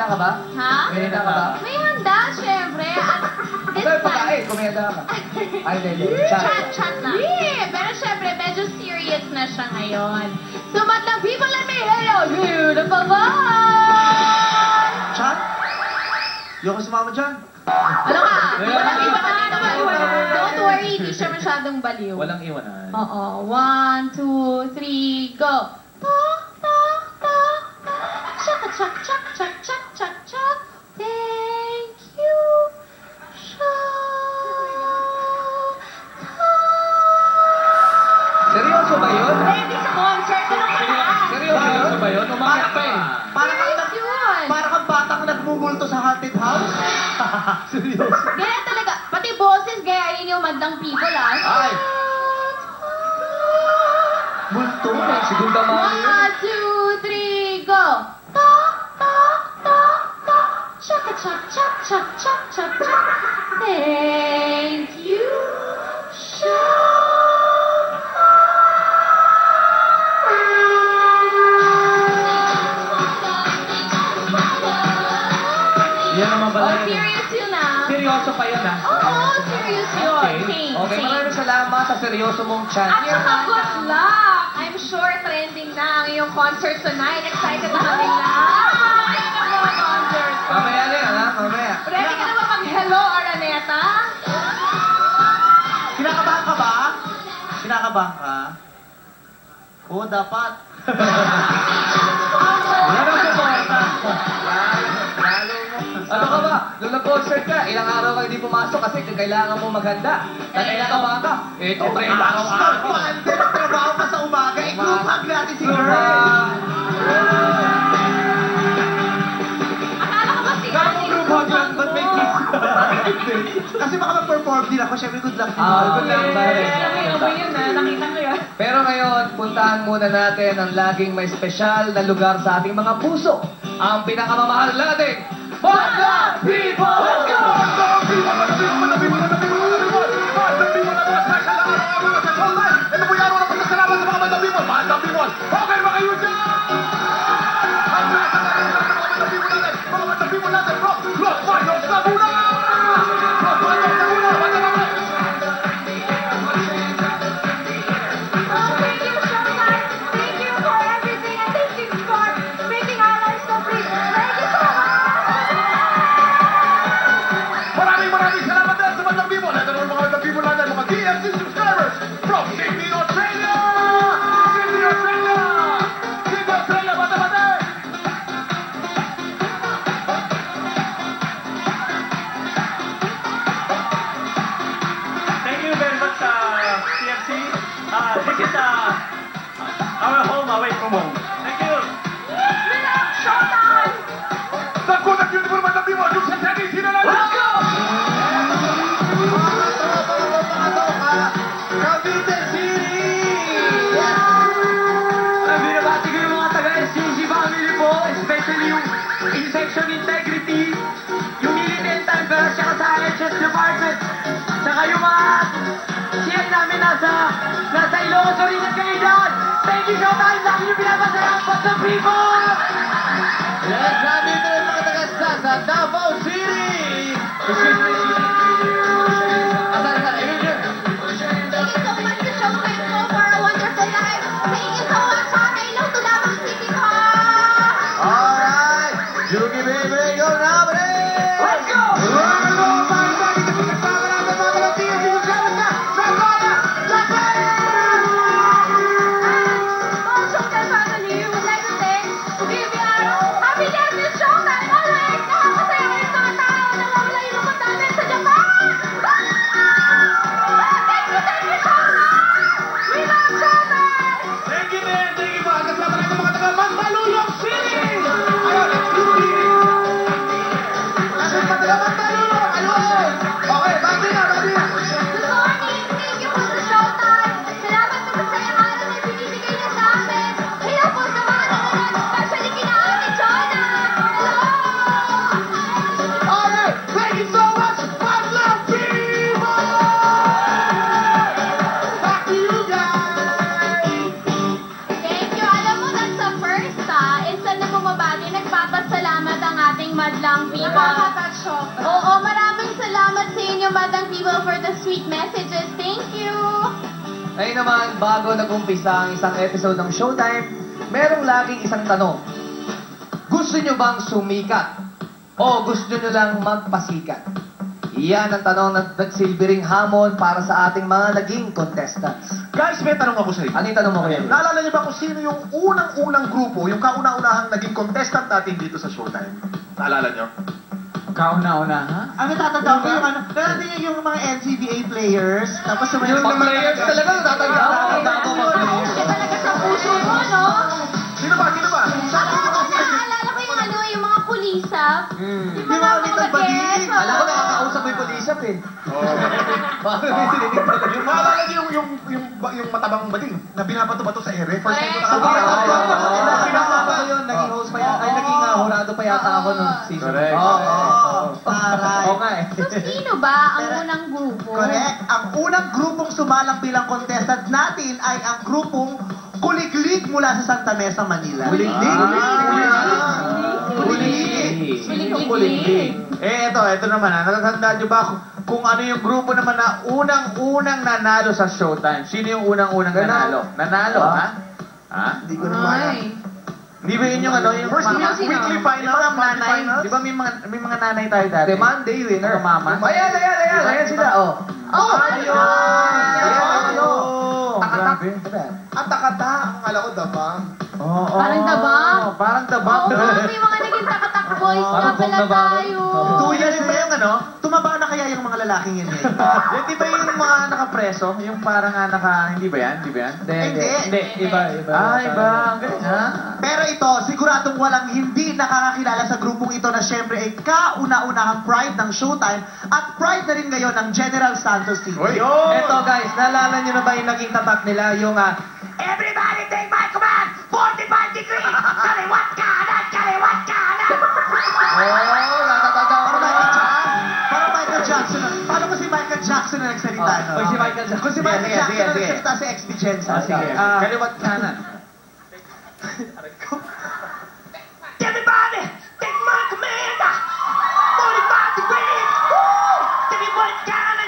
handa ka ba? Ha? May handa ka ba? May handa, syempre. This Pero time... pagkain, kung may handa ka. Ay, hindi. Chat na. Yeah, pero syempre, medyo serious na siya ngayon. So, madlang people, let me hail you, the Pavon! Chat? Yung ko sumama dyan. Ano ka? Walang iwanan naman. Don't worry, hindi siya masyadong baliw. Walang iwanan. Oo. 1, 2, 3, go! Tok, tok, tok, tok. Chaka, chak, chak, chak, chak, chak, chak. Thank you. Seryoso ba yun? Ready sa concert. Ano ka na? Seryoso ba yun? Umayak pa eh. Serious yun. Para kang batang nagmumulto sa haunted house. Seryoso. Gaya talaga. Pati boses, gayahin yung madlang people, ah. Ay! Multo. Segunda mami yun. 1, 2, 3, go! Tok, tok, tok, tok. Chaka, chak, chak, chak, chak, chak, chak. Thank you. Yan naman pala Oh, yun. serious yun, ah. Seryoso pa yun ah. Oo, serious yun. Okay. Okay, maraming salamat sa seryoso mong chat. At saka good luck! I'm sure trending na ang iyong concert tonight. Excited na kami lahat. Ayun ang mga concert. Mamaya na yan, ha? Mamaya. Ready ka na ba mag-hello, Araneta? Kinakabahan ka ba? Kinakabahan ka? Oo, dapat. Yan ang suporta. Ano ka ba? Nung nag-concert ka, ilang araw ka hindi pumasok kasi kailangan mo maghanda. Nagkakabahan ka. Ito, pre, araw-araw. Pagpande, magtrabaho ka sa umaga. I-group hug natin si girl. Akala ko ba si Ate Group hug lang, ba't may kiss? Kasi baka mag-perform din ako. Siyempre, good luck. Good luck, pare. Nakita ko yun. Pero ngayon, puntahan muna natin ang laging may espesyal na lugar sa ating mga puso. Ang pinakamamahal natin, Madlang People! Let's go! Ito po yung araw na pagkasalamat sa mga Madlang People! Madlang People! Okay ba kayo dyan? Ang nasa na rin ng mga Madlang People natin! Mga Madlang People natin! Los Baños Laguna! Los Baños Laguna! Thank you so much. Thank you for everything and thank you for making our lives so free. Thank you so much. Maraming salamat din sa Madlang People! Ito naman mga Madlang People natin! Mga DMC subscribers from Sydney, Australia! Sydney, Australia! Sydney, Australia! Bate-bate! Thank you very much, TFC. This is our home away from home. Thank you. Showtime. The good and beautiful Madlang People! Yung sa Sydney, sino na? Let's go! Cavite City! Binabati ko yung mga taga-SCG family po, especially yung Inspection Integrity, yung Militant Temper, tsaka sa RHS Department, tsaka yung mga CM namin nasa Ilocos Oriental kayo dyan. Thank you so much! Lagi nyo pinapasalamat sa people! Yes, nandito yung mga taga sa Davao City! Thank you so much to Showtime po for a wonderful night. Thank you so much. Sana ilaw to Davao City po. Alright! Yugi baby, go now, baby! Let's go! All Showtime family, we would like to say, give you happy birthday, Showtime! Always nakakasaya kayo mga tao na wala yung lupot namin sa Japan! Thank you, Showtime! We love Showtime! Thank you, man. Thank you, mga kasama natin mga taga Mandaluyong City! Ayun, aming madlang people. Nakaka-shock. Oo, maraming salamat sa inyo, madlang people, for the sweet messages. Thank you! Ngayon naman, bago nag-umpisa ang isang episode ng Showtime, merong laging isang tanong. Gusto nyo bang sumikat? O gusto nyo lang magpasikat? Yan ang tanong na nagsilbing hamon para sa ating mga naging contestants. Guys, may tanong ako sa inyo. Ano yung tanong mo kayo? Naalala niyo ba kung sino yung unang-unang grupo, yung kauna-unahang naging contestant natin dito sa Showtime? Naalala niyo? Kauna-una, ha? Ang natatandaan ko yung ano, dati yung mga NCBA players, tapos Yung mga players talaga, natatandaan ko mga players. Kasi talaga sa puso mo, no? Sino ba? Sino ba? Ako, naaalala ko yung ano, yung mga kulisap. Yung mga Little Bading. guests. Alam ko nakakausap mo yung pulisap eh. Yung naalala niyo yung matabang bading na binabato-bato sa ere? First time ko Correct. nakakita. Pinapapa ko yun, naging host pa yata, ay naging hurado pa yata ako nung season. Correct. Taray. Oo nga eh. So, sino ba ang unang grupo? Correct. Ang unang grupong sumalang bilang contestant natin ay ang grupong Kuliglig mula sa Santa Mesa, Manila. Kuliglig? Kuliglig. Kuliglig. Ito naman ha. Natatandaan nyo ba kung ano yung grupo naman na unang-unang nanalo sa Showtime? Sino yung unang-unang nanalo? Nanalo, ha? Ha? Hindi ko naman. Ay. Di ba yun yung ano, yung First mga sino? weekly yung finals, mga monthly nanay, finals. di ba may mga nanay tayo dati? The Monday winner. Mga mama. Ayan sila, oh. Oh, Grabe. At takata, ang akala ko dabang. Oo. Parang dabang. Parang dabang. Oo, may mga naging takatak boys na Parang pala bong na tayo. 2 years ba yung ano? Tumaba na kaya yung mga lalaking yun eh? Yung di ba yung mga nakapreso? Yung parang hindi ba yan? Hindi ba yan? Hindi. Iba. Iba. Ang galing, ha? Pero ito, siguradong walang hindi nakakakilala sa grupong ito na syempre ay kauna-unahang pride ng Showtime at pride na rin ngayon ng General Santos TV. Eto guys, naalala nyo na ba yung naging tatak nila? Yung Everybody take my command! 45 degrees! Kaliwat kanan! Kaliwat kanan! natatanda ko na. Parang Michael Jackson. Paano ko si Michael Jackson na nagsalita, no? Pag si Michael Jackson. Kung si Michael Sige, Jackson sige, na sige. nagsalita si XB Jensen. Sige. Kaliwat kanan. Everybody take my command! 45 degrees! Kaliwat kanan!